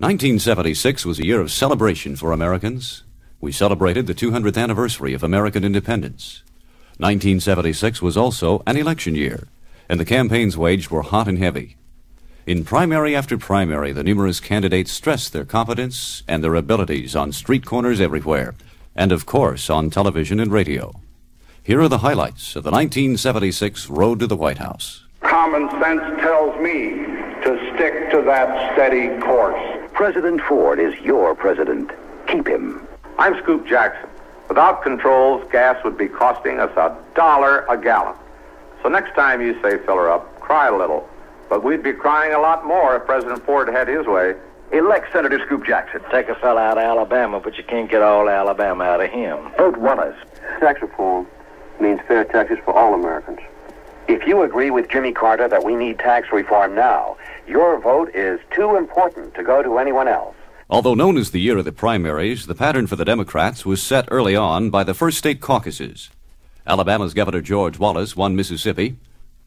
1976 was a year of celebration for Americans. We celebrated the 200th anniversary of American independence. 1976 was also an election year, and the campaigns waged were hot and heavy. In primary after primary, the numerous candidates stressed their competence and their abilities on street corners everywhere, and of course on television and radio. Here are the highlights of the 1976 road to the White House. Common sense tells me to stick to that steady course. President Ford is your president. Keep him. I'm Scoop Jackson. Without controls, gas would be costing us $1 a gallon. So next time you say fill her up, cry a little. But we'd be crying a lot more if President Ford had his way. Elect Senator Scoop Jackson. Take a fella out of Alabama, but you can't get all Alabama out of him. Vote Wallace. Tax reform means fair taxes for all Americans. If you agree with Jimmy Carter that we need tax reform now, your vote is too important to go to anyone else. Although known as the year of the primaries, the pattern for the Democrats was set early on by the first state caucuses. Alabama's Governor George Wallace won Mississippi.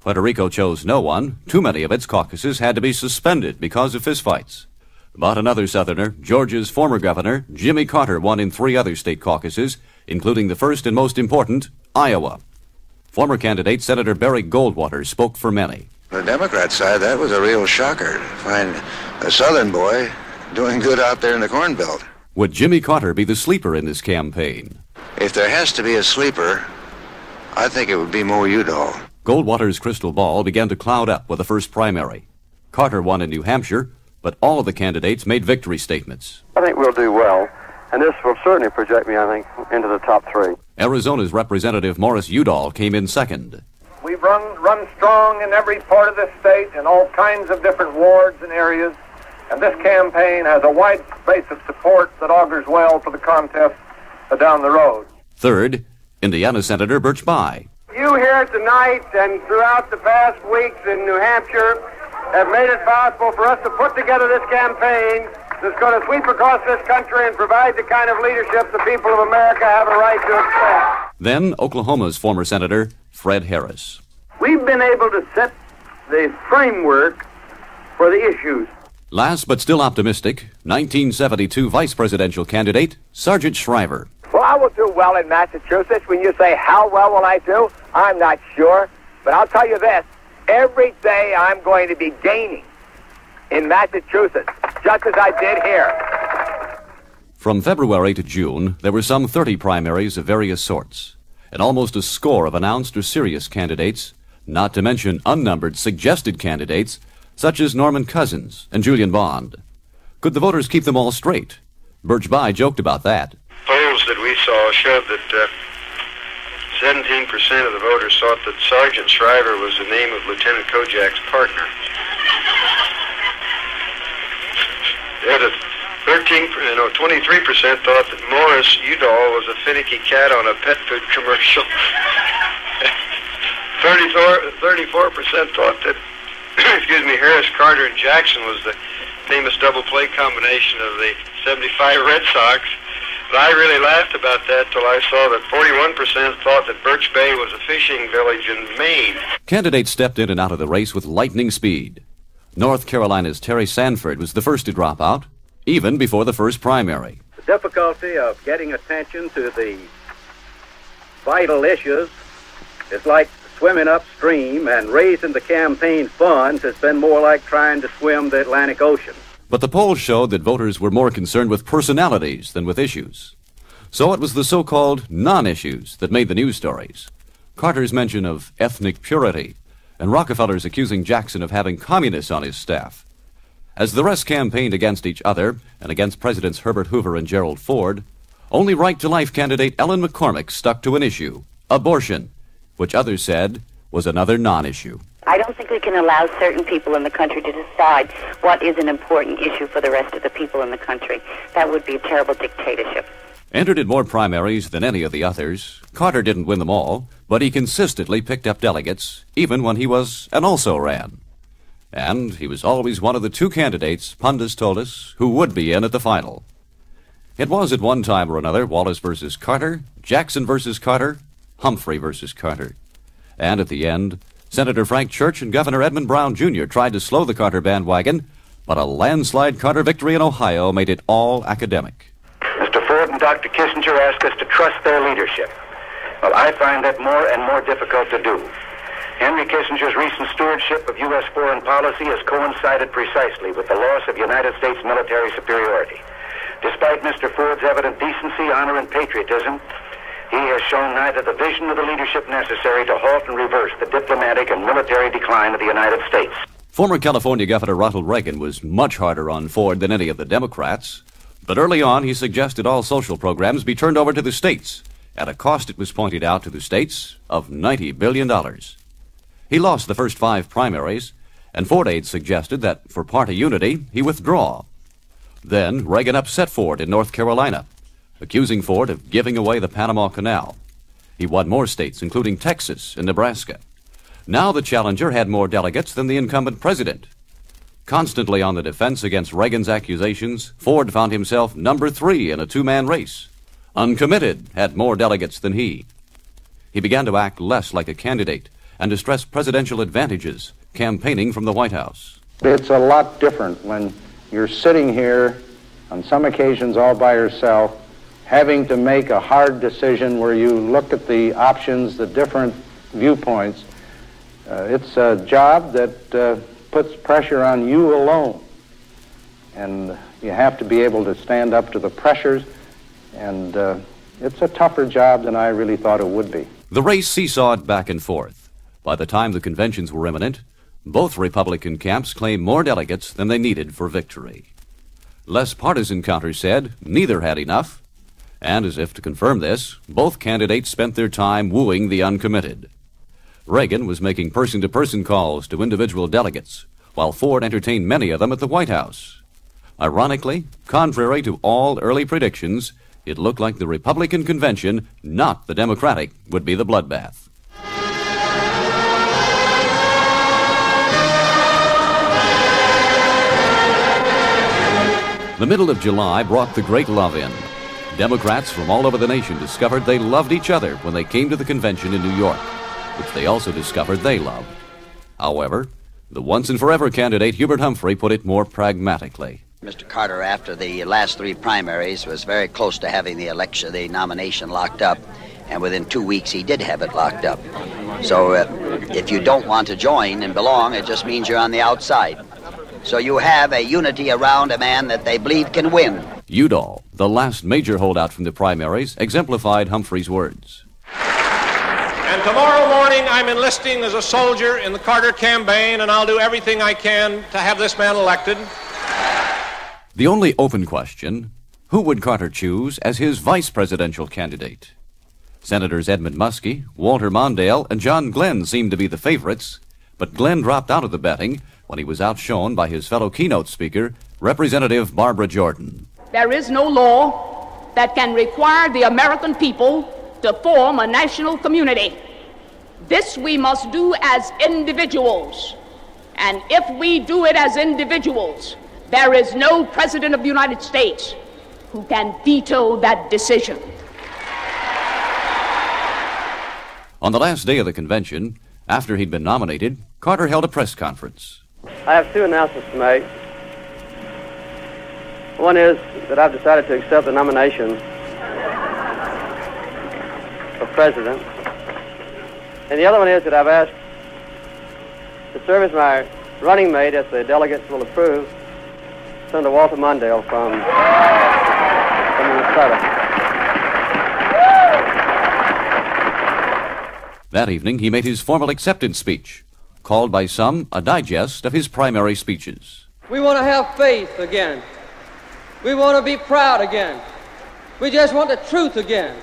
Puerto Rico chose no one. Too many of its caucuses had to be suspended because of fistfights. But another Southerner, Georgia's former governor, Jimmy Carter, won in 3 other state caucuses, including the first and most important, Iowa. Former candidate Senator Barry Goldwater spoke for many. On the Democrat side, that was a real shocker to find a Southern boy doing good out there in the Corn Belt. Would Jimmy Carter be the sleeper in this campaign? If there has to be a sleeper, I think it would be Mo Udall. Goldwater's crystal ball began to cloud up with the first primary. Carter won in New Hampshire, but all of the candidates made victory statements. I think we'll do well, and this will certainly project me, I think, into the top 3. Arizona's Representative Morris Udall came in second. We've run strong in every part of this state in all kinds of different wards and areas, and this campaign has a wide base of support that augurs well for the contest down the road. Third, Indiana Senator Birch Bayh. You here tonight and throughout the past weeks in New Hampshire have made it possible for us to put together this campaign that's going to sweep across this country and provide the kind of leadership the people of America have a right to expect. Then Oklahoma's former Senator Fred Harris. We've been able to set the framework for the issues. Last but still optimistic, 1972 vice presidential candidate Sargent Shriver. Well, I will do well in Massachusetts. When you say, how well will I do? I'm not sure. But I'll tell you this. Every day I'm going to be gaining in Massachusetts, just as I did here. From February to June, there were some 30 primaries of various sorts, and almost a score of announced or serious candidates, not to mention unnumbered suggested candidates, such as Norman Cousins and Julian Bond. Could the voters keep them all straight? Birch Bayh joked about that. Polls that we saw showed that 17% of the voters thought that Sergeant Shriver was the name of Lieutenant Kojak's partner. The 23% thought that Morris Udall was a finicky cat on a pet food commercial. 34% thought that, Harris, Carter, and Jackson was the famous double play combination of the 75 Red Sox. But I really laughed about that till I saw that 41% thought that Birch Bay was a fishing village in Maine. Candidates stepped in and out of the race with lightning speed. North Carolina's Terry Sanford was the first to drop out, even before the first primary. The difficulty of getting attention to the vital issues is like swimming upstream, and raising the campaign funds has been more like trying to swim the Atlantic Ocean. But the polls showed that voters were more concerned with personalities than with issues. So it was the so-called non-issues that made the news stories. Carter's mention of ethnic purity, and Rockefeller's accusing Jackson of having communists on his staff. As the rest campaigned against each other and against Presidents Herbert Hoover and Gerald Ford, only right-to-life candidate Ellen McCormick stuck to an issue, abortion, which others said was another non-issue. I don't think we can allow certain people in the country to decide what is an important issue for the rest of the people in the country. That would be a terrible dictatorship. Entered in more primaries than any of the others, Carter didn't win them all, but he consistently picked up delegates, even when he was and also ran. And he was always one of the 2 candidates, pundits told us, who would be in at the final. It was at one time or another Wallace versus Carter, Jackson versus Carter, Humphrey versus Carter. And at the end, Senator Frank Church and Governor Edmund Brown Jr. tried to slow the Carter bandwagon But a landslide Carter victory in Ohio made it all academic. Mr. Ford and Dr. Kissinger asked us to trust their leadership. Well, I find that more and more difficult to do. Henry Kissinger's recent stewardship of U.S. foreign policy has coincided precisely with the loss of United States military superiority. Despite Mr. Ford's evident decency, honor, and patriotism, he has shown neither the vision nor the leadership necessary to halt and reverse the diplomatic and military decline of the United States. Former California Governor Ronald Reagan was much harder on Ford than any of the Democrats, but early on he suggested all social programs be turned over to the states, at a cost, it was pointed out to the states, of $90 billion. He lost the first 5 primaries, and Ford aides suggested that for party unity, he withdraw. Then Reagan upset Ford in North Carolina, accusing Ford of giving away the Panama Canal. He won more states, including Texas and Nebraska. Now the challenger had more delegates than the incumbent president. Constantly on the defense against Reagan's accusations, Ford found himself number 3 in a 2-man race. Uncommitted had more delegates than he. He began to act less like a candidate and to stress presidential advantages, campaigning from the White House. It's a lot different when you're sitting here, on some occasions all by yourself, having to make a hard decision where you look at the options, the different viewpoints. It's a job that puts pressure on you alone. And you have to be able to stand up to the pressures, and it's a tougher job than I really thought it would be. The race seesawed back and forth. By the time the conventions were imminent, both Republican camps claimed more delegates than they needed for victory. Less partisan counters said neither had enough, and as if to confirm this, both candidates spent their time wooing the uncommitted. Reagan was making person-to-person calls to individual delegates, while Ford entertained many of them at the White House. Ironically, contrary to all early predictions, it looked like the Republican convention, not the Democratic, would be the bloodbath. The middle of July brought the great love in. Democrats from all over the nation discovered they loved each other when they came to the convention in New York, which they also discovered they loved. However, the once-and-forever candidate Hubert Humphrey put it more pragmatically. Mr. Carter, after the last 3 primaries, was very close to having the nomination locked up, and within 2 weeks he did have it locked up. So if you don't want to join and belong, it just means you're on the outside. So you have a unity around a man that they believe can win. Udall, the last major holdout from the primaries, exemplified Humphrey's words. And tomorrow morning I'm enlisting as a soldier in the Carter campaign, and I'll do everything I can to have this man elected. The only open question, who would Carter choose as his vice presidential candidate? Senators Edmund Muskie, Walter Mondale, and John Glenn seemed to be the favorites, but Glenn dropped out of the betting when he was outshone by his fellow keynote speaker, Representative Barbara Jordan. There is no law that can require the American people to form a national community. This we must do as individuals. And if we do it as individuals, there is no president of the United States who can veto that decision. On the last day of the convention, after he'd been nominated, Carter held a press conference. I have 2 announcements to make. One is that I've decided to accept the nomination for president. And the other one is that I've asked to serve as my running mate, if the delegates will approve, Senator Walter Mondale from Minnesota. That evening, he made his formal acceptance speech, called by some a digest of his primary speeches. We want to have faith again. We want to be proud again. We just want the truth again.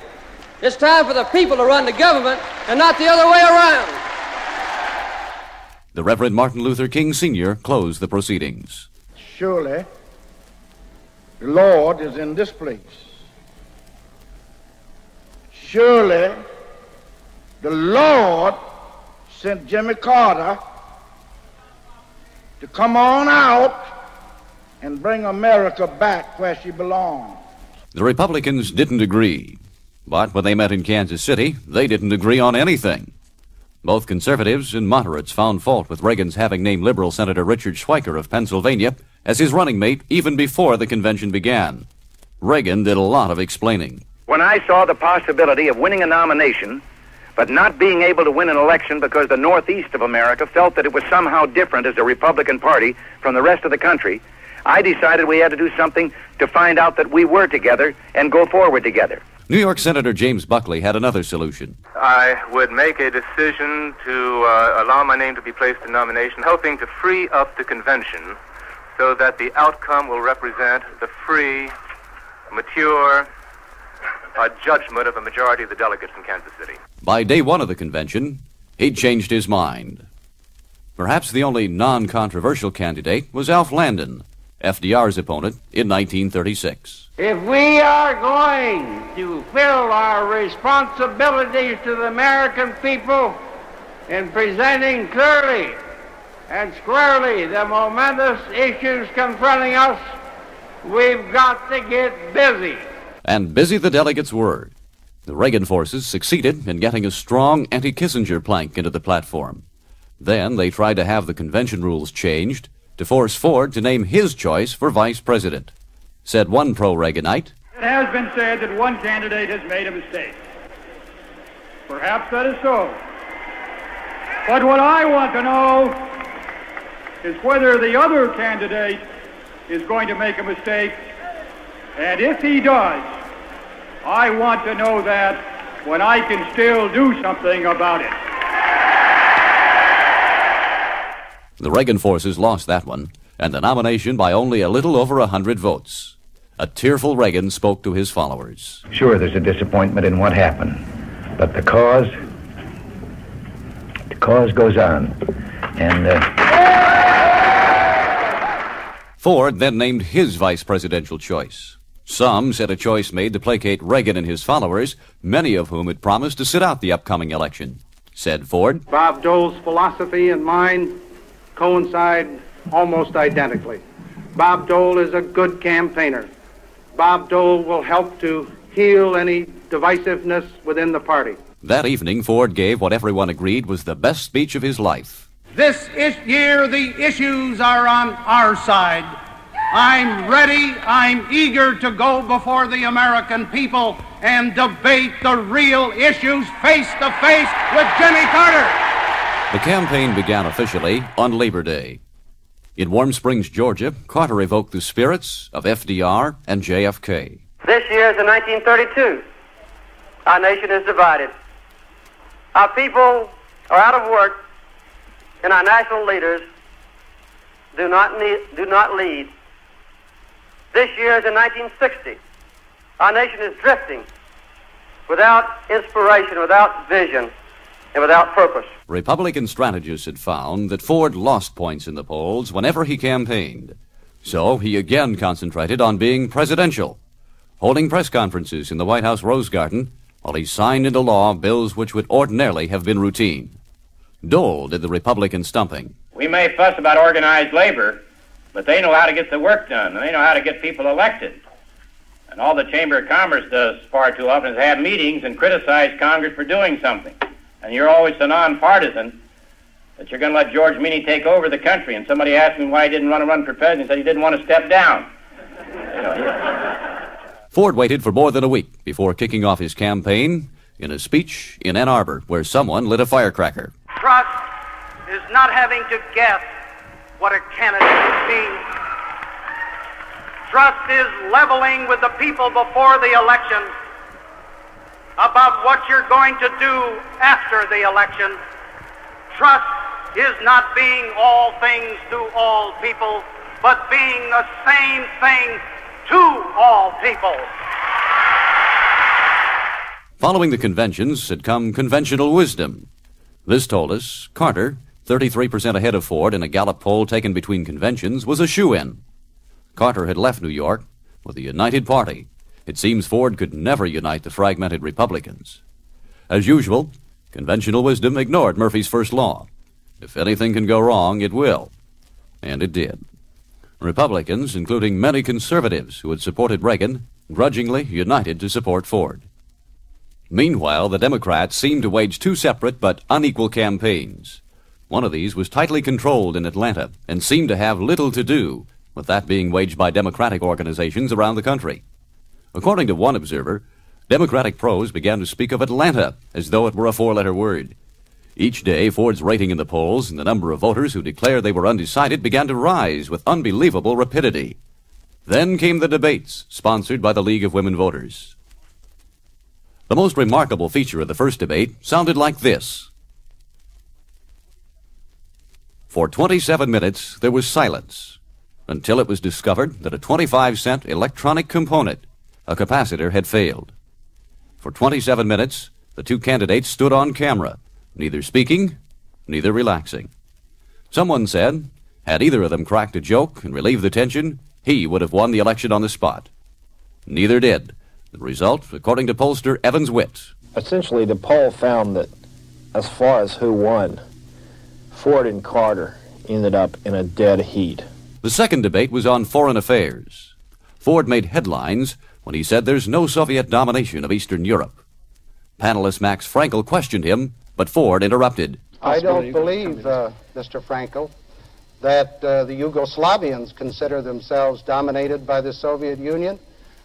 It's time for the people to run the government and not the other way around. The Reverend Martin Luther King Sr. closed the proceedings. Surely, the Lord is in this place. Surely, the Lord sent Jimmy Carter to come on out and bring America back where she belongs. The Republicans didn't agree, but when they met in Kansas City, they didn't agree on anything. Both conservatives and moderates found fault with Reagan's having named liberal Senator Richard Schweiker of Pennsylvania as his running mate even before the convention began. Reagan did a lot of explaining. When I saw the possibility of winning a nomination, but not being able to win an election because the Northeast of America felt that it was somehow different as a Republican Party from the rest of the country, I decided we had to do something to find out that we were together and go forward together. New York Senator James Buckley had another solution. I would make a decision to allow my name to be placed in nomination, hoping to free up the convention so that the outcome will represent the free, mature judgment of a majority of the delegates in Kansas City. By day one of the convention, he'd changed his mind. Perhaps the only non-controversial candidate was Alf Landon, FDR's opponent in 1936. If we are going to fill our responsibilities to the American people in presenting clearly and squarely the momentous issues confronting us, we've got to get busy. And busy the delegates were. The Reagan forces succeeded in getting a strong anti-Kissinger plank into the platform. Then they tried to have the convention rules changed to force Ford to name his choice for vice president. Said one pro-Reaganite, "It has been said that one candidate has made a mistake. Perhaps that is so. But what I want to know is whether the other candidate is going to make a mistake. And if he does, I want to know that when I can still do something about it." The Reagan forces lost that one, and the nomination by only a little over 100 votes. A tearful Reagan spoke to his followers. Sure, there's a disappointment in what happened, but the cause goes on. And Ford then named his vice presidential choice. Some said a choice made to placate Reagan and his followers, many of whom had promised to sit out the upcoming election. Said Ford, Bob Dole's philosophy and mine coincide almost identically. Bob Dole is a good campaigner. Bob Dole will help to heal any divisiveness within the party. That evening, Ford gave what everyone agreed was the best speech of his life. This year, the issues are on our side. I'm ready, I'm eager to go before the American people and debate the real issues face to face with Jimmy Carter. The campaign began officially on Labor Day. In Warm Springs, Georgia, Carter evoked the spirits of FDR and JFK. This year is in 1932. Our nation is divided. Our people are out of work, and our national leaders do not lead. This year is in 1960. Our nation is drifting without inspiration, without vision, and without purpose. Republican strategists had found that Ford lost points in the polls whenever he campaigned. So he again concentrated on being presidential, holding press conferences in the White House Rose Garden while he signed into law bills which would ordinarily have been routine. Dole did the Republican stumping. We may fuss about organized labor, but they know how to get the work done, and they know how to get people elected. And all the Chamber of Commerce does far too often is have meetings and criticize Congress for doing something. And you're always so nonpartisan that you're going to let George Meany take over the country. And somebody asked me why he didn't want to run for president. He said he didn't want to step down. Ford waited for more than a week before kicking off his campaign in a speech in Ann Arbor where someone lit a firecracker. Trust is not having to guess what a candidate means. Trust is leveling with the people before the election about what you're going to do after the election. Trust is not being all things to all people, but being the same thing to all people. Following the conventions had come conventional wisdom. This told us Carter, 33% ahead of Ford in a Gallup poll taken between conventions, was a shoo-in. Carter had left New York with a united party. It seems Ford could never unite the fragmented Republicans. As usual, conventional wisdom ignored Murphy's first law. If anything can go wrong, it will. And it did. Republicans, including many conservatives who had supported Reagan, grudgingly united to support Ford. Meanwhile, the Democrats seemed to wage two separate but unequal campaigns. One of these was tightly controlled in Atlanta and seemed to have little to do with that being waged by Democratic organizations around the country. According to one observer, Democratic pros began to speak of Atlanta as though it were a four-letter word. Each day, Ford's rating in the polls and the number of voters who declared they were undecided began to rise with unbelievable rapidity. Then came the debates, sponsored by the League of Women Voters. The most remarkable feature of the first debate sounded like this. For 27 minutes, there was silence, until it was discovered that a 25-cent electronic component, a capacitor, had failed. For 27 minutes, the two candidates stood on camera, neither speaking, neither relaxing. Someone said, had either of them cracked a joke and relieved the tension, he would have won the election on the spot. Neither did. The result, according to pollster Evans Witt. Essentially, the poll found that as far as who won, Ford and Carter ended up in a dead heat. The second debate was on foreign affairs. Ford made headlines when he said there's no Soviet domination of Eastern Europe. Panelist Max Frankel questioned him, but Ford interrupted. I don't believe, Mr. Frankel, that the Yugoslavians consider themselves dominated by the Soviet Union.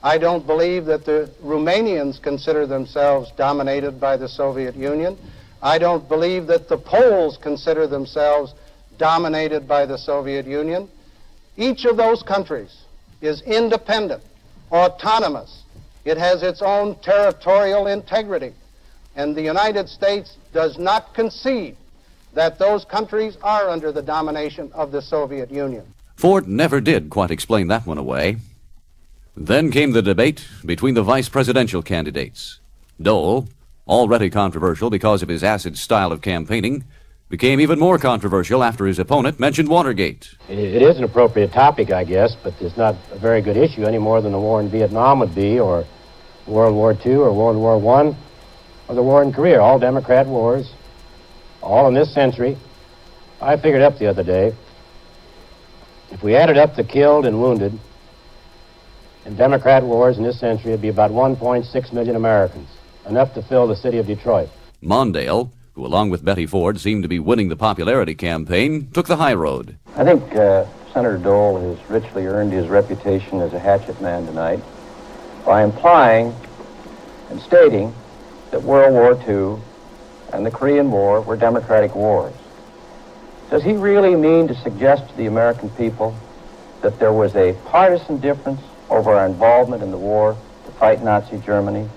I don't believe that the Romanians consider themselves dominated by the Soviet Union. I don't believe that the Poles consider themselves dominated by the Soviet Union. Each of those countries is independent, autonomous. It has its own territorial integrity. And the United States does not concede that those countries are under the domination of the Soviet Union. Ford never did quite explain that one away. Then came the debate between the vice presidential candidates. Dole, already controversial because of his acid style of campaigning, became even more controversial after his opponent mentioned Watergate. It is an appropriate topic, I guess, but it's not a very good issue any more than the war in Vietnam would be, or World War II, or World War I, or the war in Korea. All Democrat wars, all in this century. I figured up the other day, if we added up the killed and wounded in Democrat wars in this century, it'd be about 1.6 million Americans, enough to fill the city of Detroit. Mondale, who along with Betty Ford seemed to be winning the popularity campaign, took the high road. I think Senator Dole has richly earned his reputation as a hatchet man tonight by implying and stating that World War II and the Korean War were democratic wars. Does he really mean to suggest to the American people that there was a partisan difference over our involvement in the war to fight Nazi Germany?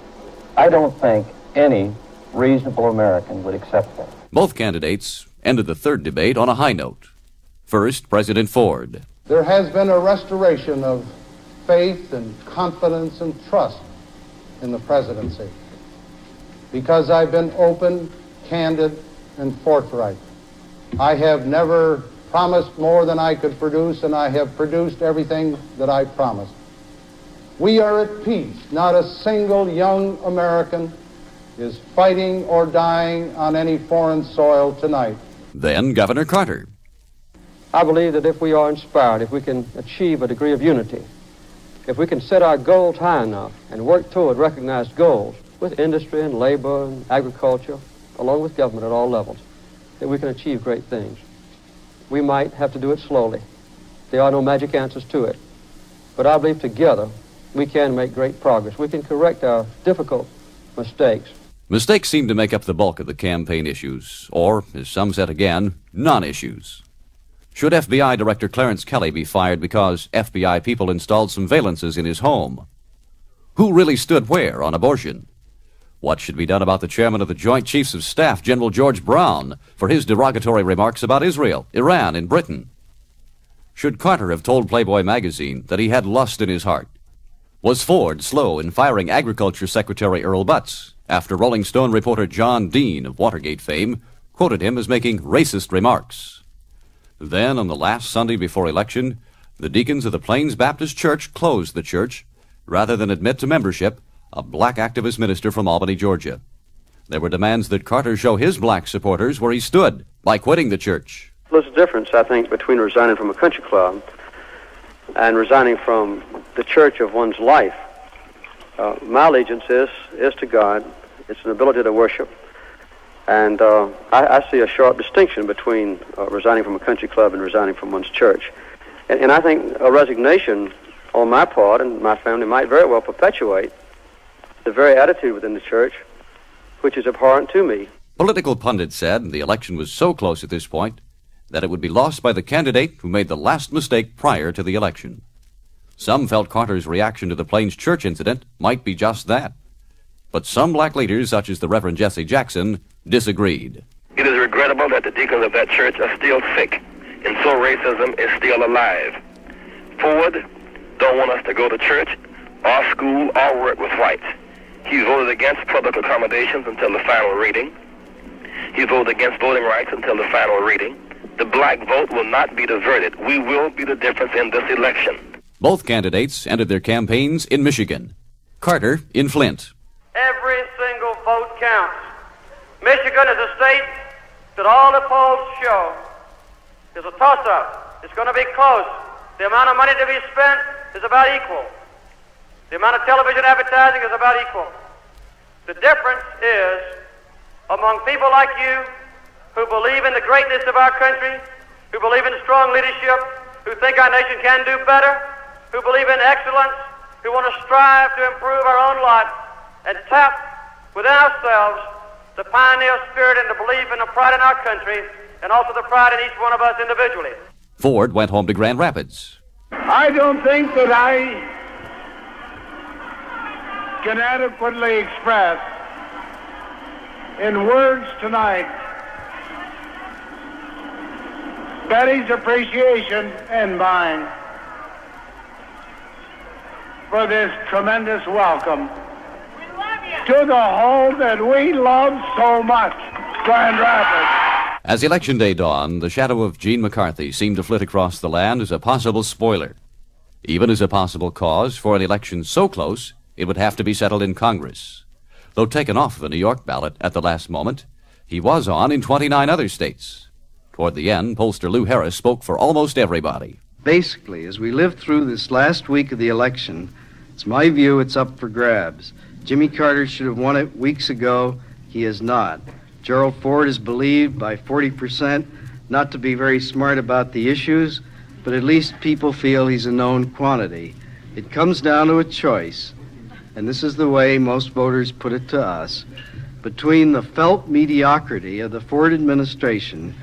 I don't think any reasonable American would accept that. Both candidates ended the third debate on a high note. First, President Ford. There has been a restoration of faith and confidence and trust in the presidency because I've been open, candid, and forthright. I have never promised more than I could produce, and I have produced everything that I promised. We are at peace. Not a single young American is fighting or dying on any foreign soil tonight. Then Governor Carter. I believe that if we are inspired, if we can achieve a degree of unity, if we can set our goals high enough and work toward recognized goals with industry and labor and agriculture, along with government at all levels, that we can achieve great things. We might have to do it slowly. There are no magic answers to it. But I believe together we can make great progress. We can correct our difficult mistakes. Mistakes seem to make up the bulk of the campaign issues, or, as some said again, non-issues. Should FBI Director Clarence Kelly be fired because FBI people installed surveillances in his home? Who really stood where on abortion? What should be done about the chairman of the Joint Chiefs of Staff, General George Brown, for his derogatory remarks about Israel, Iran, and Britain? Should Carter have told Playboy magazine that he had lust in his heart? Was Ford slow in firing Agriculture Secretary Earl Butz after Rolling Stone reporter John Dean of Watergate fame quoted him as making racist remarks? Then, on the last Sunday before election, the deacons of the Plains Baptist Church closed the church rather than admit to membership a black activist minister from Albany, Georgia. There were demands that Carter show his black supporters where he stood by quitting the church. There's a difference, I think, between resigning from a country club and resigning from the church of one's life. My allegiance is to God It's an ability to worship. And I see a sharp distinction between resigning from a country club and resigning from one's church. And I think a resignation on my part and my family might very well perpetuate the very attitude within the church which is abhorrent to me. Political pundits said the election was so close at this point that it would be lost by the candidate who made the last mistake prior to the election. Some felt Carter's reaction to the Plains Church incident might be just that. But some black leaders, such as the Reverend Jesse Jackson, disagreed. It is regrettable that the deacons of that church are still sick, and so racism is still alive. Ford don't want us to go to church, or school, or work with whites. He voted against public accommodations until the final reading. He voted against voting rights until the final reading. The black vote will not be diverted. We will be the difference in this election. Both candidates ended their campaigns in Michigan. Carter in Flint. Every single vote counts. Michigan is a state that all the polls show is a toss-up. It's going to be close. The amount of money to be spent is about equal. The amount of television advertising is about equal. The difference is among people like you who believe in the greatness of our country, who believe in strong leadership, who think our nation can do better, who believe in excellence, who want to strive to improve our own lot and tap within ourselves the pioneer spirit and the belief and the pride in our country and also the pride in each one of us individually. Ford went home to Grand Rapids. I don't think that I can adequately express in words tonight Betty's appreciation and mine for this tremendous welcome to the home that we love so much, Grand Rapids. As Election Day dawned, the shadow of Gene McCarthy seemed to flit across the land as a possible spoiler, even as a possible cause for an election so close it would have to be settled in Congress. Though taken off the New York ballot at the last moment, he was on in 29 other states. Toward the end, pollster Lou Harris spoke for almost everybody. Basically, as we live through this last week of the election, it's my view it's up for grabs. Jimmy Carter should have won it weeks ago. He has not. Gerald Ford is believed by 40% not to be very smart about the issues, but at least people feel he's a known quantity. It comes down to a choice, and this is the way most voters put it to us, between the felt mediocrity of the Ford administration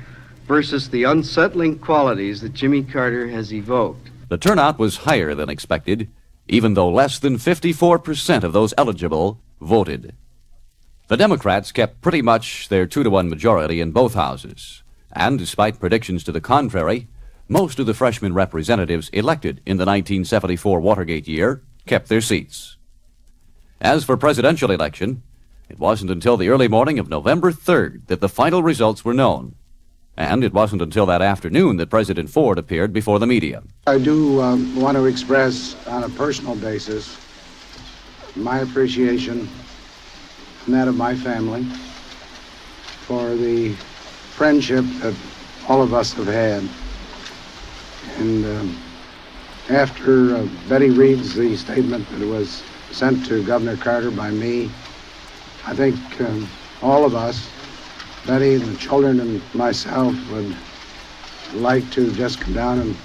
versus the unsettling qualities that Jimmy Carter has evoked. The turnout was higher than expected, even though less than 54% of those eligible voted. The Democrats kept pretty much their 2-to-1 majority in both houses, and despite predictions to the contrary, most of the freshman representatives elected in the 1974 Watergate year kept their seats. As for presidential election, it wasn't until the early morning of November 3rd that the final results were known. And it wasn't until that afternoon that President Ford appeared before the media. I do want to express on a personal basis my appreciation and that of my family for the friendship that all of us have had. And after Betty reads the statement that was sent to Governor Carter by me, I think all of us, Betty, the children, and myself would like to just come down and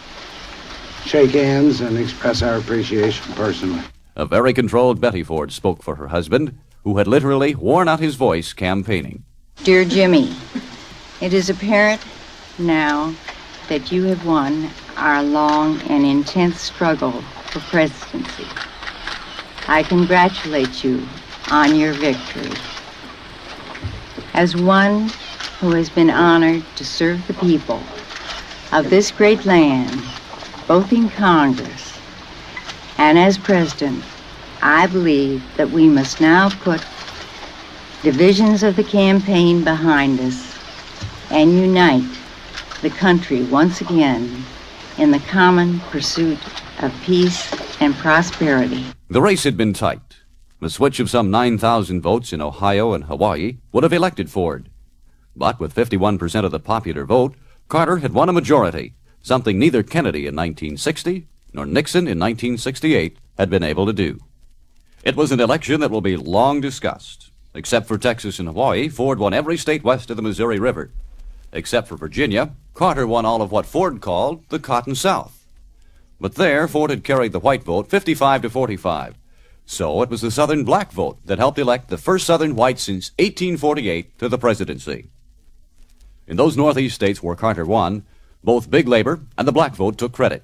shake hands and express our appreciation personally. A very controlled Betty Ford spoke for her husband, who had literally worn out his voice campaigning. Dear Jimmy, it is apparent now that you have won our long and intense struggle for presidency. I congratulate you on your victory. As one who has been honored to serve the people of this great land, both in Congress and as president, I believe that we must now put divisions of the campaign behind us and unite the country once again in the common pursuit of peace and prosperity. The race had been tight. The switch of some 9,000 votes in Ohio and Hawaii would have elected Ford. But with 51% of the popular vote, Carter had won a majority, something neither Kennedy in 1960 nor Nixon in 1968 had been able to do. It was an election that will be long discussed. Except for Texas and Hawaii, Ford won every state west of the Missouri River. Except for Virginia, Carter won all of what Ford called the Cotton South. But there, Ford had carried the white vote 55 to 45. So it was the Southern black vote that helped elect the first Southern white since 1848 to the presidency. In those Northeast states where Carter won, both big labor and the black vote took credit.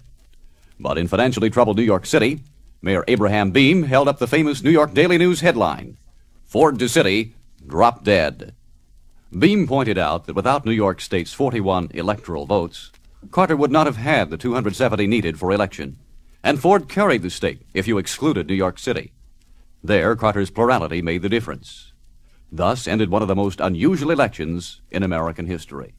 But in financially troubled New York City, Mayor Abraham Beame held up the famous New York Daily News headline, "Ford to City, Drop Dead." Beame pointed out that without New York State's 41 electoral votes, Carter would not have had the 270 needed for election, and Ford carried the state if you excluded New York City. There, Carter's plurality made the difference. Thus ended one of the most unusual elections in American history.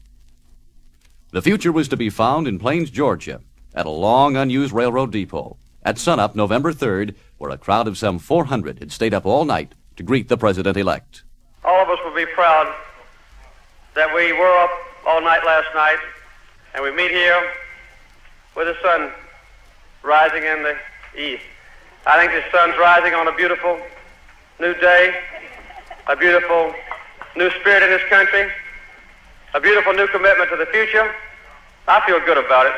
The future was to be found in Plains, Georgia, at a long unused railroad depot, at sunup November 3rd, where a crowd of some 400 had stayed up all night to greet the president-elect. All of us will be proud that we were up all night last night, and we meet here with the sun rising in the east. I think the sun's rising on a beautiful new day, a beautiful new spirit in this country, a beautiful new commitment to the future. I feel good about it.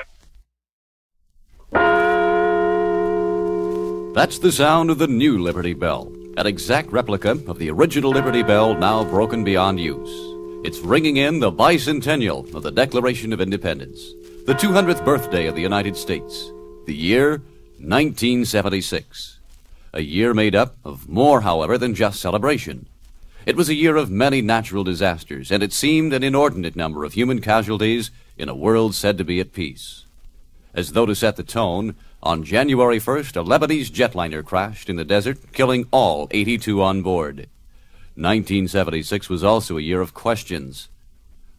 That's the sound of the new Liberty Bell, an exact replica of the original Liberty Bell now broken beyond use. It's ringing in the Bicentennial of the Declaration of Independence, the 200th birthday of the United States, the year 1976. A year made up of more, however, than just celebration. It was a year of many natural disasters, and it seemed an inordinate number of human casualties in a world said to be at peace. As though to set the tone, on January 1st, a Lebanese jetliner crashed in the desert, killing all 82 on board. 1976 was also a year of questions.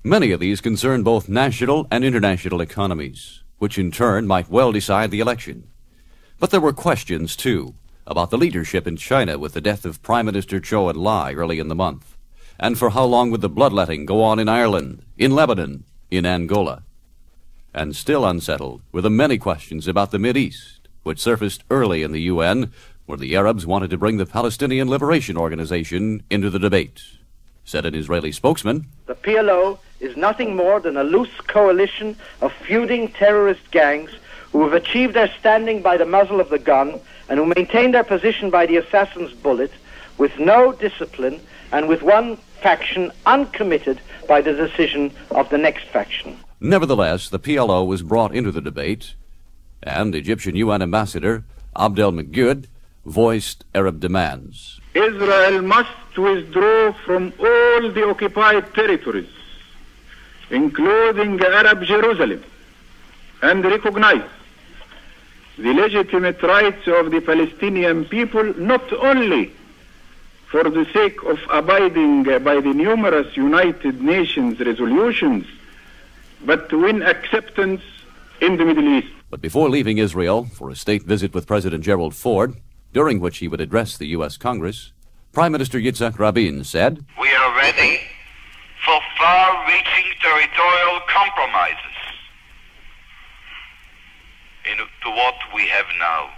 Many of these concerned both national and international economies, which in turn might well decide the election. But there were questions, too, about the leadership in China with the death of Prime Minister Zhou Enlai early in the month, and for how long would the bloodletting go on in Ireland, in Lebanon, in Angola. And still unsettled were the many questions about the Mideast, which surfaced early in the UN, where the Arabs wanted to bring the Palestinian Liberation Organization into the debate. Said an Israeli spokesman, "The PLO is nothing more than a loose coalition of feuding terrorist gangs who have achieved their standing by the muzzle of the gun and who maintain their position by the assassin's bullet, with no discipline and with one faction uncommitted by the decision of the next faction." Nevertheless, the PLO was brought into the debate, and Egyptian UN Ambassador Abdel Magud voiced Arab demands. Israel must withdraw from all the occupied territories, including Arab Jerusalem, and recognize the legitimate rights of the Palestinian people, not only for the sake of abiding by the numerous United Nations resolutions, but to win acceptance in the Middle East. But before leaving Israel for a state visit with President Gerald Ford, during which he would address the U.S. Congress, Prime Minister Yitzhak Rabin said, "We are ready for far-reaching territorial compromises to what we have now.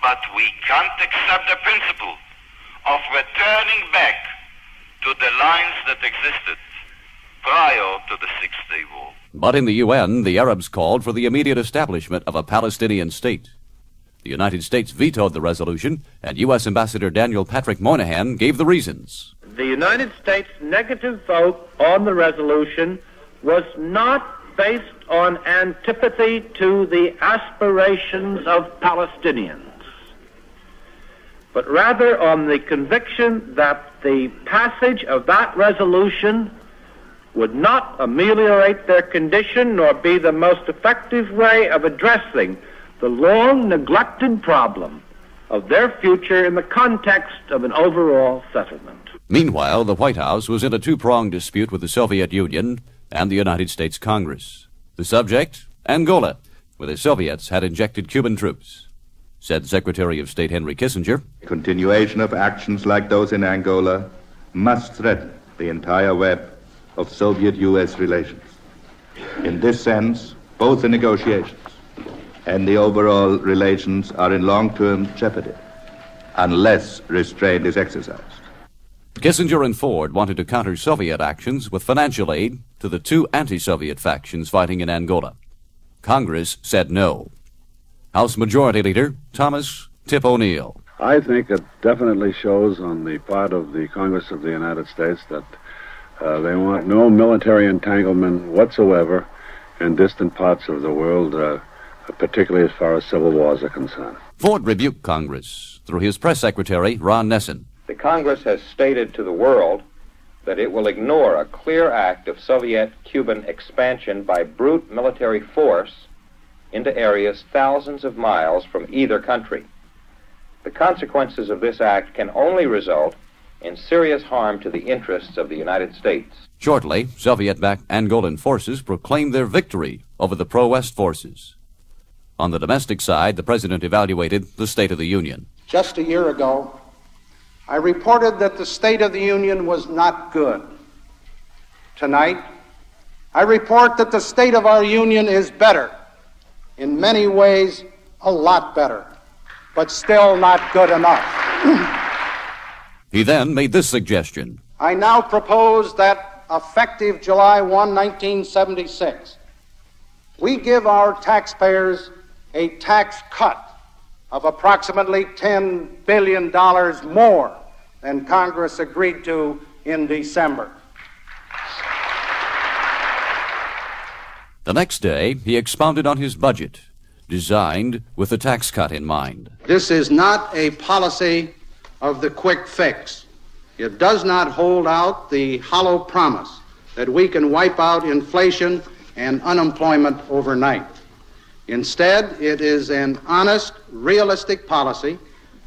But we can't accept the principle of returning back to the lines that existed prior to the Six-Day War." But in the UN, the Arabs called for the immediate establishment of a Palestinian state. The United States vetoed the resolution, and U.S. Ambassador Daniel Patrick Moynihan gave the reasons. The United States' negative vote on the resolution was not based on antipathy to the aspirations of Palestinians, but rather on the conviction that the passage of that resolution would not ameliorate their condition nor be the most effective way of addressing the long-neglected problem of their future in the context of an overall settlement. Meanwhile, the White House was in a two-pronged dispute with the Soviet Union and the United States Congress. The subject, Angola, where the Soviets had injected Cuban troops. Said Secretary of State Henry Kissinger, "Continuation of actions like those in Angola must threaten the entire web of Soviet-U.S. relations. In this sense, both the negotiations and the overall relations are in long-term jeopardy unless restraint is exercised." Kissinger and Ford wanted to counter Soviet actions with financial aid to the two anti-Soviet factions fighting in Angola. Congress said no. House Majority Leader Thomas Tip O'Neill. I think it definitely shows on the part of the Congress of the United States that they want no military entanglement whatsoever in distant parts of the world, particularly as far as civil wars are concerned. Ford rebuked Congress through his press secretary, Ron Nessen. The Congress has stated to the world that it will ignore a clear act of Soviet-Cuban expansion by brute military force into areas thousands of miles from either country. The consequences of this act can only result in serious harm to the interests of the United States. Shortly, Soviet-backed Angolan forces proclaimed their victory over the pro-West forces. On the domestic side, the president evaluated the State of the Union. Just a year ago, I reported that the State of the Union was not good. Tonight, I report that the state of our Union is better. In many ways, a lot better, but still not good enough. He then made this suggestion. I now propose that, effective July 1, 1976, we give our taxpayers a tax cut of approximately $10 billion more than Congress agreed to in December. The next day, he expounded on his budget, designed with the tax cut in mind. This is not a policy of the quick fix. It does not hold out the hollow promise that we can wipe out inflation and unemployment overnight. Instead, it is an honest, realistic policy,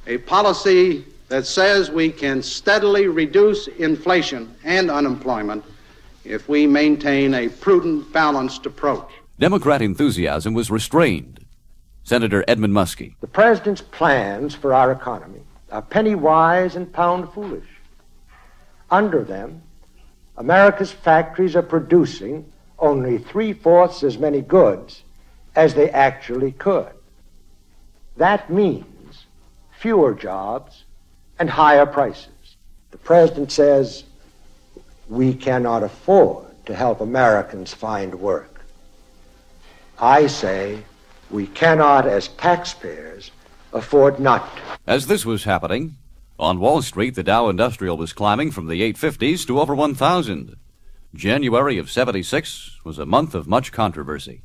a policy that says we can steadily reduce inflation and unemployment if we maintain a prudent, balanced approach. Democrat enthusiasm was restrained. Senator Edmund Muskie. The president's plans for our economy are penny wise and pound foolish. Under them, America's factories are producing only 3/4 as many goods as they actually could. That means fewer jobs and higher prices. The president says we cannot afford to help Americans find work. I say we cannot, as taxpayers, afford not to. As this was happening, on Wall Street, the Dow Industrial was climbing from the 850s to over 1,000. January of '76 was a month of much controversy.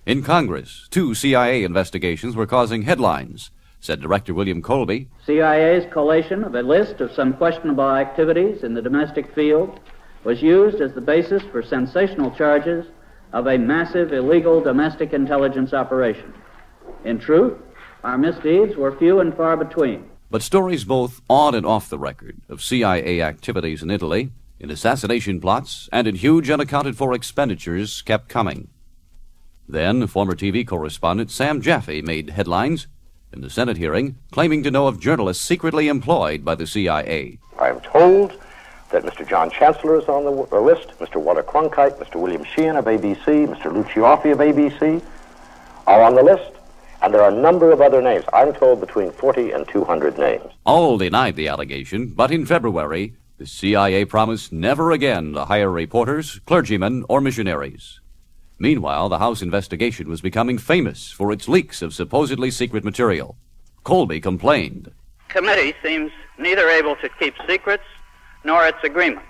In Congress, 2 CIA investigations were causing headlines, said Director William Colby. CIA's collation of a list of some questionable activities in the domestic field was used as the basis for sensational charges of a massive illegal domestic intelligence operation. In truth, our misdeeds were few and far between. But stories both on and off the record of CIA activities in Italy, in assassination plots, and in huge unaccounted-for expenditures kept coming. Then, former TV correspondent Sam Jaffe made headlines in the Senate hearing, claiming to know of journalists secretly employed by the CIA. I am told that Mr. John Chancellor is on the list, Mr. Walter Cronkite, Mr. William Sheehan of ABC, Mr. Lou Cioffi of ABC are on the list, and there are a number of other names. I'm told between 40 and 200 names. All denied the allegation, but in February, the CIA promised never again to hire reporters, clergymen, or missionaries. Meanwhile, the House investigation was becoming famous for its leaks of supposedly secret material. Colby complained. Committee seems neither able to keep secrets nor its agreement.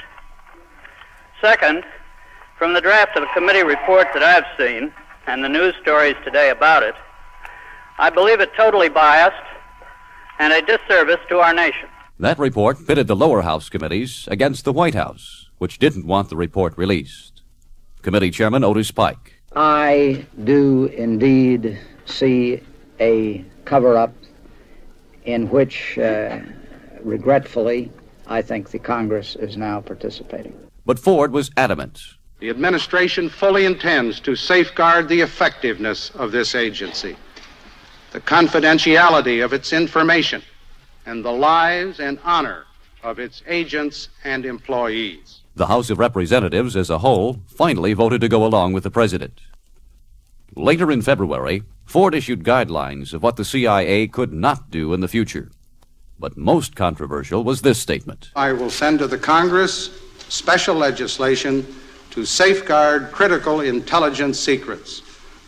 Second, from the draft of the committee report that I've seen and the news stories today about it, I believe it totally biased and a disservice to our nation. That report pitted the lower house committees against the White House, which didn't want the report released. Committee Chairman Otis Pike. I do indeed see a cover-up in which, regretfully, I think the Congress is now participating. But Ford was adamant. The administration fully intends to safeguard the effectiveness of this agency, the confidentiality of its information, and the lives and honor of its agents and employees. The House of Representatives as a whole finally voted to go along with the president. Later in February, Ford issued guidelines of what the CIA could not do in the future. But most controversial was this statement. I will send to the Congress special legislation to safeguard critical intelligence secrets.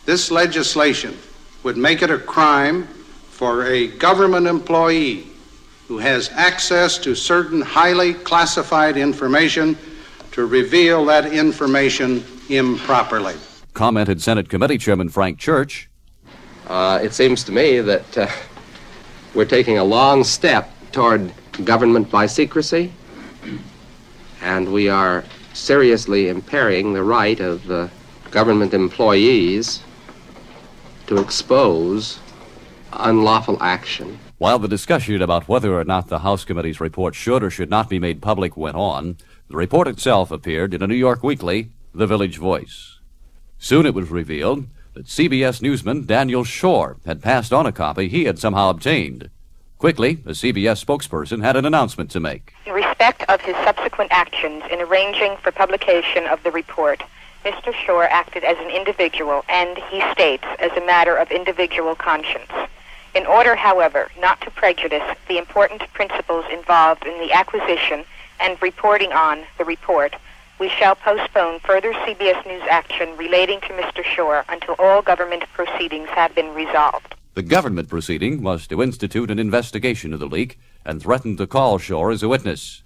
This legislation would make it a crime for a government employee who has access to certain highly classified information to reveal that information improperly. Commented Senate Committee Chairman Frank Church. It seems to me that we're taking a long step toward government by secrecy, and we are seriously impairing the right of government employees to expose unlawful action. While the discussion about whether or not the House Committee's report should or should not be made public went on, the report itself appeared in a New York weekly, The Village Voice. Soon it was revealed that CBS newsman Daniel Shore had passed on a copy he had somehow obtained. Quickly, a CBS spokesperson had an announcement to make. In respect of his subsequent actions in arranging for publication of the report, Mr. Shore acted as an individual and, he states, as a matter of individual conscience. In order, however, not to prejudice the important principles involved in the acquisition and reporting on the report, we shall postpone further CBS News action relating to Mr. Shore until all government proceedings have been resolved. The government proceeding was to institute an investigation of the leak and threatened to call Shore as a witness.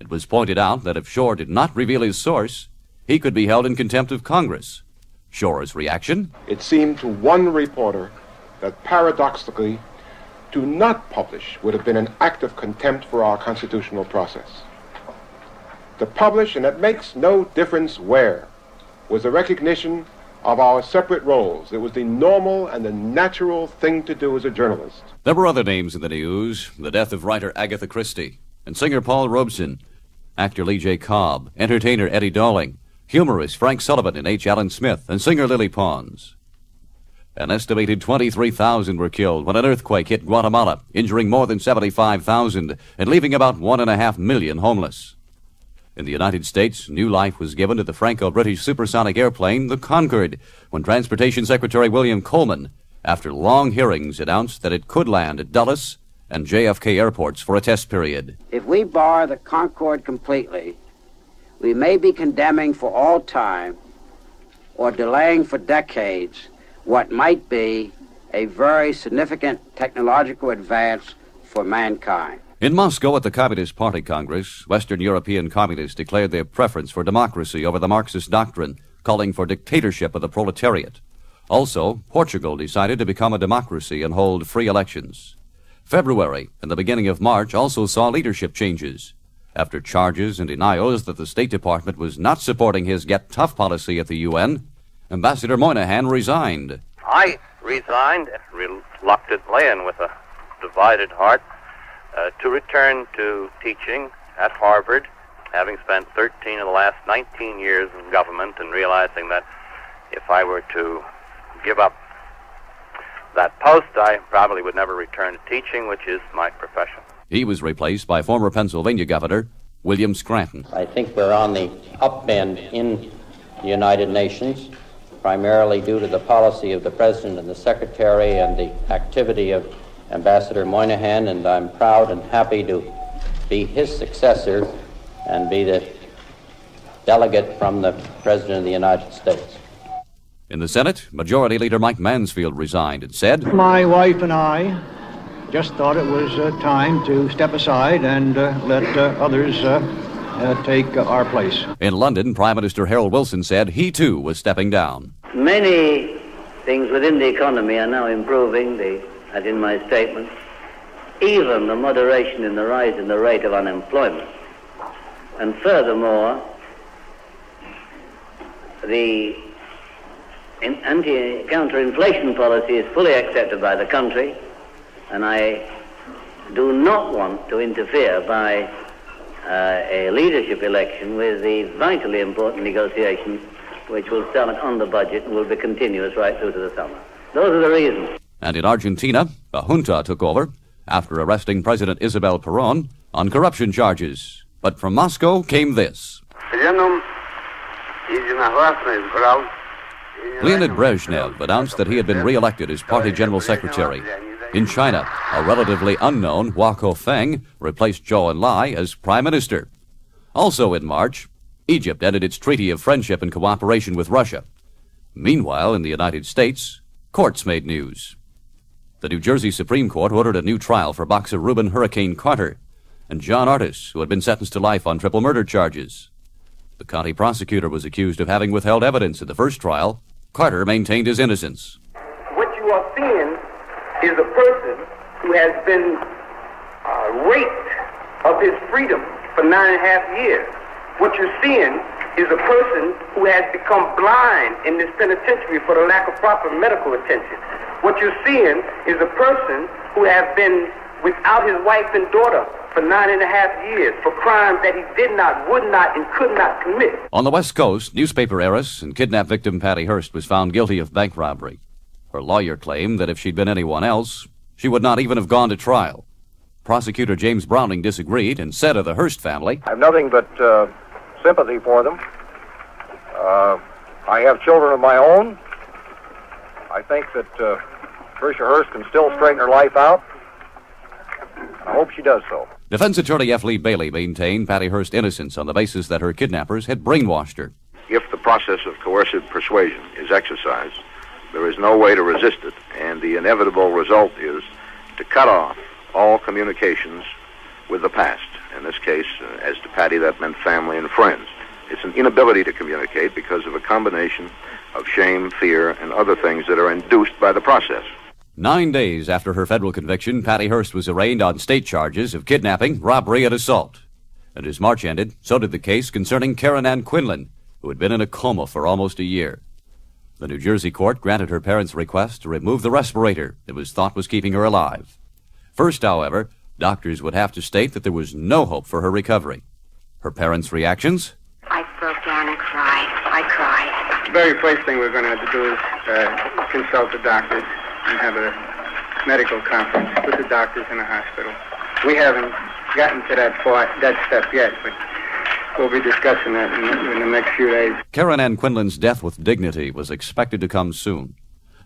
It was pointed out that if Shore did not reveal his source, he could be held in contempt of Congress. Shore's reaction? It seemed to one reporter that paradoxically, to not publish would have been an act of contempt for our constitutional process. To publish, and it makes no difference where, was a recognition of our separate roles. It was the normal and the natural thing to do as a journalist. There were other names in the news: the death of writer Agatha Christie, and singer Paul Robeson, actor Lee J. Cobb, entertainer Eddie Dolling, humorist Frank Sullivan and H. Allen Smith, and singer Lily Pons. An estimated 23,000 were killed when an earthquake hit Guatemala, injuring more than 75,000 and leaving about 1.5 million homeless. In the United States, new life was given to the Franco-British supersonic airplane, the Concorde, when Transportation Secretary William Coleman, after long hearings, announced that it could land at Dulles and JFK airports for a test period. If we bar the Concorde completely, we may be condemning for all time or delaying for decades what might be a very significant technological advance for mankind. In Moscow at the Communist Party Congress, Western European communists declared their preference for democracy over the Marxist doctrine, calling for dictatorship of the proletariat. Also, Portugal decided to become a democracy and hold free elections. February and the beginning of March also saw leadership changes. After charges and denials that the State Department was not supporting his Get Tough policy at the UN, Ambassador Moynihan resigned. I resigned reluctantly and with a divided heart to return to teaching at Harvard, having spent 13 of the last 19 years in government and realizing that if I were to give up that post, I probably would never return to teaching, which is my profession. He was replaced by former Pennsylvania Governor William Scranton. I think we're on the upbend in the United Nations, primarily due to the policy of the President and the Secretary and the activity of Ambassador Moynihan, and I'm proud and happy to be his successor and be the delegate from the President of the United States. In the Senate, Majority Leader Mike Mansfield resigned and said, "My wife and I just thought it was time to step aside and let others take our place." In London, Prime Minister Harold Wilson said he too was stepping down. Many things within the economy are now improving, as in my statement, even the moderation in the rise in the rate of unemployment. And furthermore, the anti-counter-inflation policy is fully accepted by the country, and I do not want to interfere by a leadership election with the vitally important negotiations which will start on the budget and will be continuous right through to the summer. Those are the reasons. And in Argentina, a junta took over after arresting President Isabel Perón on corruption charges. But from Moscow came this. Leonid Brezhnev announced that he had been re-elected as party general secretary. In China, a relatively unknown Hua Kofeng replaced Zhou Enlai as prime minister. Also in March, Egypt ended its treaty of friendship and cooperation with Russia. Meanwhile, in the United States, courts made news. The New Jersey Supreme Court ordered a new trial for boxer Reuben Hurricane Carter and John Artis, who had been sentenced to life on triple murder charges. The county prosecutor was accused of having withheld evidence in the first trial. Carter maintained his innocence. What you are seeing is a person who has been raped of his freedom for 9.5 years. What you're seeing is a person who has become blind in this penitentiary for the lack of proper medical attention. What you're seeing is a person who has been without his wife and daughter for 9.5 years for crimes that he did not, would not, and could not commit. On the West Coast, newspaper heiress and kidnapped victim Patty Hearst was found guilty of bank robbery. Her lawyer claimed that if she'd been anyone else, she would not even have gone to trial. Prosecutor James Browning disagreed and said of the Hearst family, I have nothing but sympathy for them. I have children of my own. I think that Tricia Hearst can still straighten her life out. I hope she does so. Defense attorney F. Lee Bailey maintained Patty Hearst's innocence on the basis that her kidnappers had brainwashed her. If the process of coercive persuasion is exercised, there is no way to resist it, and the inevitable result is to cut off all communications with the past. In this case, as to Patty, that meant family and friends. It's an inability to communicate because of a combination of shame, fear, and other things that are induced by the process. 9 days after her federal conviction, Patty Hearst was arraigned on state charges of kidnapping, robbery, and assault. And as March ended, so did the case concerning Karen Ann Quinlan, who had been in a coma for almost a year. The New Jersey court granted her parents' request to remove the respirator it was thought was keeping her alive. First, however, doctors would have to state that there was no hope for her recovery. Her parents' reactions? I broke down and cried. I cried. The very first thing we're going to have to do is consult the doctors and have a medical conference with the doctors in the hospital. We haven't gotten to that step yet, but we'll be discussing that in the next few days. Karen Ann Quinlan's death with dignity was expected to come soon.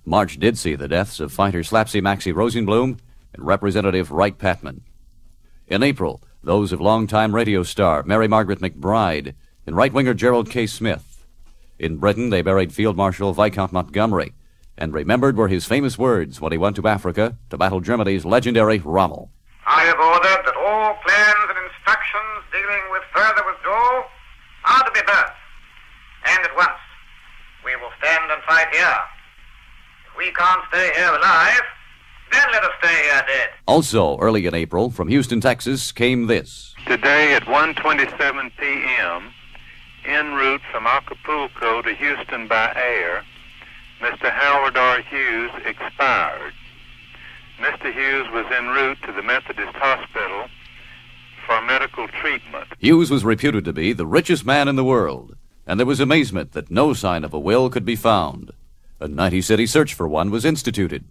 March did see the deaths of fighter Slapsy Maxie Rosenblum and Representative Wright Patman. In April, those of longtime radio star Mary Margaret McBride and right-winger Gerald K. Smith. In Britain, they buried Field Marshal Viscount Montgomery and remembered were his famous words when he went to Africa to battle Germany's legendary Rommel. I have ordered that all plans and instructions dealing with further withdrawal are to be burnt, and at once. We will stand and fight here. If we can't stay here alive, then let us stay here dead. Also, early in April, from Houston, Texas, came this. Today at 1:27 p.m., en route from Acapulco to Houston by air, Mr. Howard R. Hughes expired. Mr. Hughes was en route to the Methodist Hospital for medical treatment. Hughes was reputed to be the richest man in the world, and there was amazement that no sign of a will could be found. A 90-city search for one was instituted.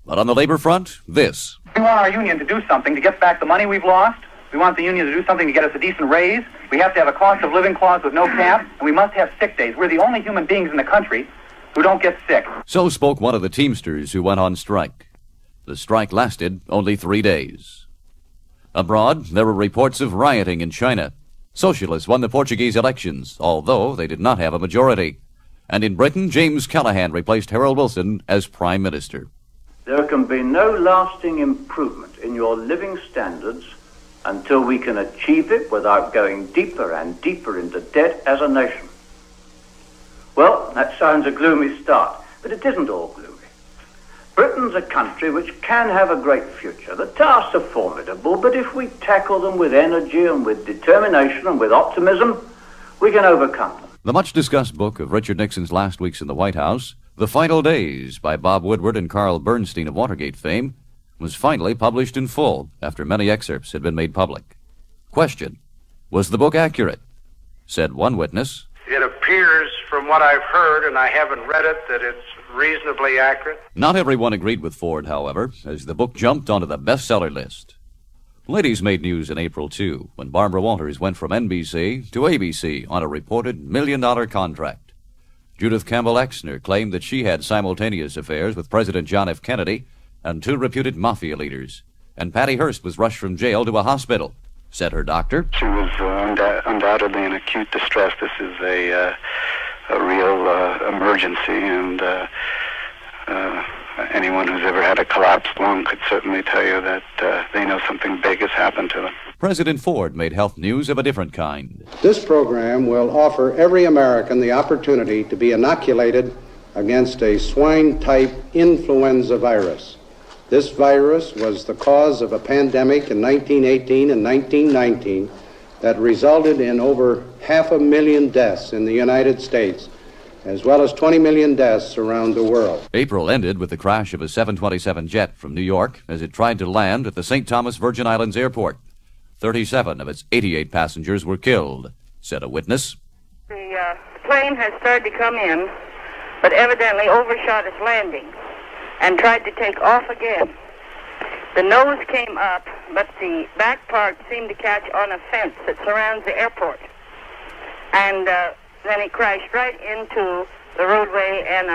But on the labor front, this. We want our union to do something to get back the money we've lost. We want the union to do something to get us a decent raise. We have to have a cost of living clause with no cap, and we must have sick days. We're the only human beings in the country who don't get sick. So spoke one of the Teamsters who went on strike. The strike lasted only 3 days. Abroad, there were reports of rioting in China. Socialists won the Portuguese elections, although they did not have a majority. And in Britain, James Callaghan replaced Harold Wilson as Prime Minister. There can be no lasting improvement in your living standards until we can achieve it without going deeper and deeper into debt as a nation. Well, that sounds a gloomy start, but it isn't all gloomy. Britain's a country which can have a great future. The tasks are formidable, but if we tackle them with energy and with determination and with optimism, we can overcome them. The much-discussed book of Richard Nixon's last weeks in the White House, The Final Days by Bob Woodward and Carl Bernstein of Watergate fame, was finally published in full after many excerpts had been made public. Question: was the book accurate? Said one witness, It appears from what I've heard, and I haven't read it, that it's reasonably accurate. Not everyone agreed with Ford, however, as the book jumped onto the bestseller list. Ladies made news in April, too, when Barbara Walters went from NBC to ABC on a reported $1 million contract. Judith Campbell Exner claimed that she had simultaneous affairs with President John F. Kennedy and 2 reputed mafia leaders. And Patty Hearst was rushed from jail to a hospital, said her doctor. She was undoubtedly in acute distress. This is a real emergency, and anyone who's ever had a collapsed lung could certainly tell you that they know something big has happened to them. President Ford made health news of a different kind. This program will offer every American the opportunity to be inoculated against a swine-type influenza virus. This virus was the cause of a pandemic in 1918 and 1919 that resulted in over 500,000 deaths in the United States, as well as 20 million deaths around the world. April ended with the crash of a 727 jet from New York as it tried to land at the St. Thomas Virgin Islands Airport. 37 of its 88 passengers were killed, said a witness. The plane has started to come in, but evidently overshot its landing and tried to take off again. The nose came up, but the back part seemed to catch on a fence that surrounds the airport. And then it crashed right into the roadway, and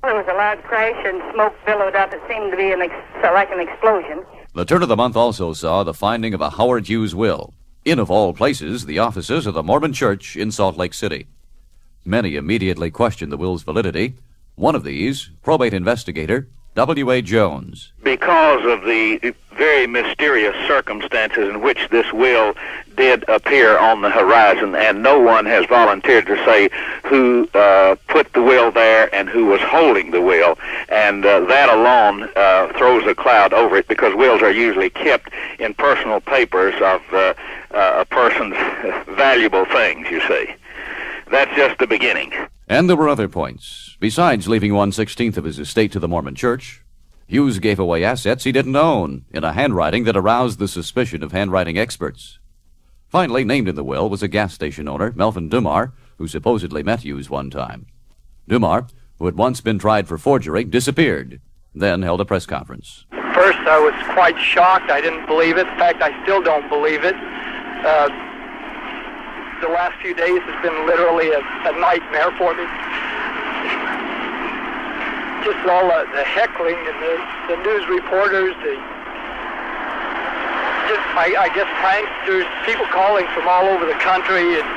there was a loud crash and smoke billowed up. It seemed to be like an explosion. The turn of the month also saw the finding of a Howard Hughes will, in, of all places, the offices of the Mormon Church in Salt Lake City. Many immediately questioned the will's validity. One of these, probate investigator W.A. Jones. Because of the very mysterious circumstances in which this will did appear on the horizon, and no one has volunteered to say who put the will there and who was holding the will, and that alone throws a cloud over it, because wills are usually kept in personal papers of a person's valuable things, you see. That's just the beginning. And there were other points. Besides leaving 1/16 of his estate to the Mormon Church, Hughes gave away assets he didn't own in a handwriting that aroused the suspicion of handwriting experts. Finally, named in the will was a gas station owner, Melvin Dumar, who supposedly met Hughes one time. Dumar, who had once been tried for forgery, disappeared, then held a press conference. First, I was quite shocked. I didn't believe it. In fact, I still don't believe it. The last few days has been literally a nightmare for me. Just all the heckling and the news reporters, I guess pranksters, people calling from all over the country, and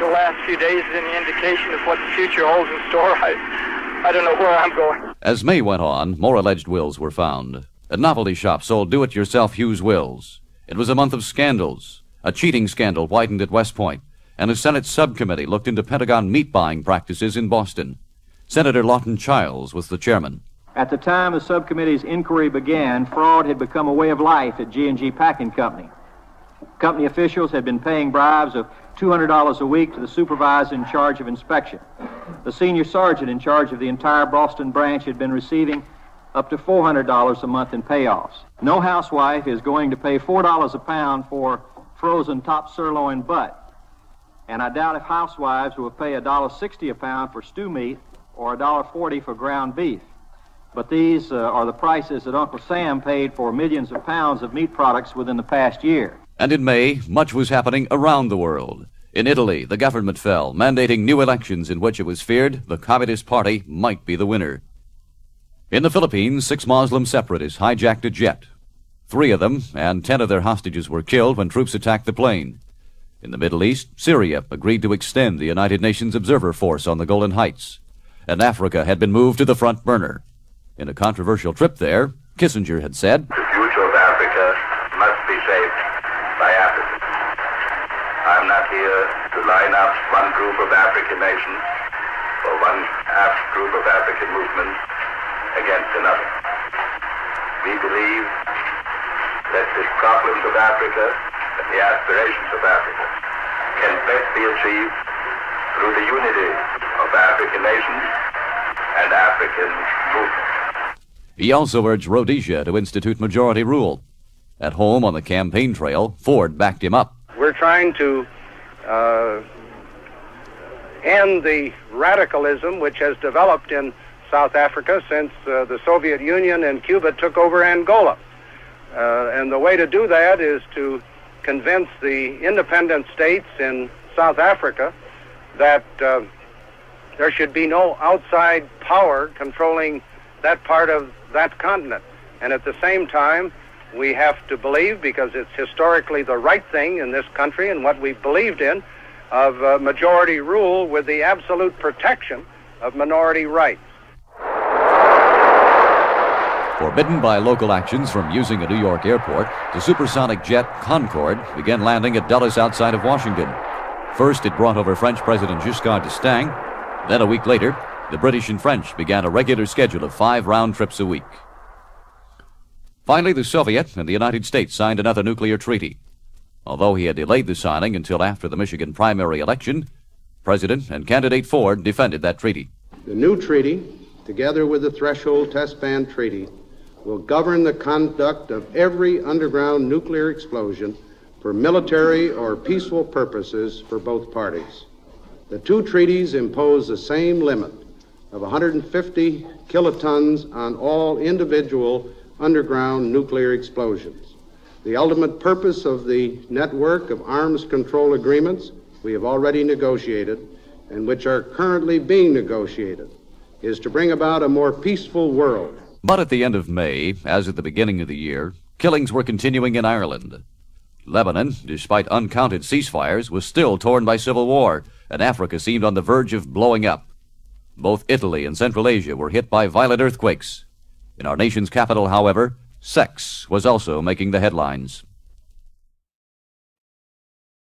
the last few days is any indication of what the future holds in store. I don't know where I'm going. As May went on, more alleged wills were found. A novelty shop sold do-it-yourself Hughes wills. It was a month of scandals. A cheating scandal widened at West Point, and a Senate subcommittee looked into Pentagon meat-buying practices in Boston. Senator Lawton Childs was the chairman. At the time the subcommittee's inquiry began, fraud had become a way of life at G&G Packing Company. Company officials had been paying bribes of $200 a week to the supervisor in charge of inspection. The senior sergeant in charge of the entire Boston branch had been receiving up to $400 a month in payoffs. No housewife is going to pay $4 a pound for frozen top sirloin butt, and I doubt if housewives will pay $1.60 a pound for stew meat or $1.40 for ground beef. But these are the prices that Uncle Sam paid for millions of pounds of meat products within the past year. And in May, much was happening around the world. In Italy, the government fell, mandating new elections in which it was feared the Communist Party might be the winner. In the Philippines, 6 Muslim separatists hijacked a jet. 3 of them and 10 of their hostages were killed when troops attacked the plane. In the Middle East, Syria agreed to extend the United Nations Observer Force on the Golan Heights, and Africa had been moved to the front burner. In a controversial trip there, Kissinger had said, "The future of Africa must be shaped by Africans. I'm not here to line up one group of African nations or one group of African movements against another. We believe that the problems of Africa and the aspirations of Africa can best be achieved through the unity of African nations and African movements." He also urged Rhodesia to institute majority rule. At home on the campaign trail, Ford backed him up. We're trying to end the radicalism which has developed in South Africa since the Soviet Union and Cuba took over Angola. And the way to do that is to convince the independent states in South Africa that there should be no outside power controlling that part of that continent. And at the same time, we have to believe, because it's historically the right thing in this country and what we've believed in, of majority rule with the absolute protection of minority rights. Forbidden by local actions from using a New York airport, the supersonic jet Concorde began landing at Dulles outside of Washington. First, it brought over French President Giscard d'Estaing. Then, a week later, the British and French began a regular schedule of 5 round trips a week. Finally, the Soviet and the United States signed another nuclear treaty. Although he had delayed the signing until after the Michigan primary election, President and candidate Ford defended that treaty. The new treaty, together with the Threshold Test Ban Treaty, will govern the conduct of every underground nuclear explosion for military or peaceful purposes for both parties. The two treaties impose the same limit of 150 kilotons on all individual underground nuclear explosions. The ultimate purpose of the network of arms control agreements we have already negotiated and which are currently being negotiated is to bring about a more peaceful world. But at the end of May, as at the beginning of the year, killings were continuing in Ireland. Lebanon, despite uncounted ceasefires, was still torn by civil war, and Africa seemed on the verge of blowing up. Both Italy and Central Asia were hit by violent earthquakes. In our nation's capital, however, sex was also making the headlines.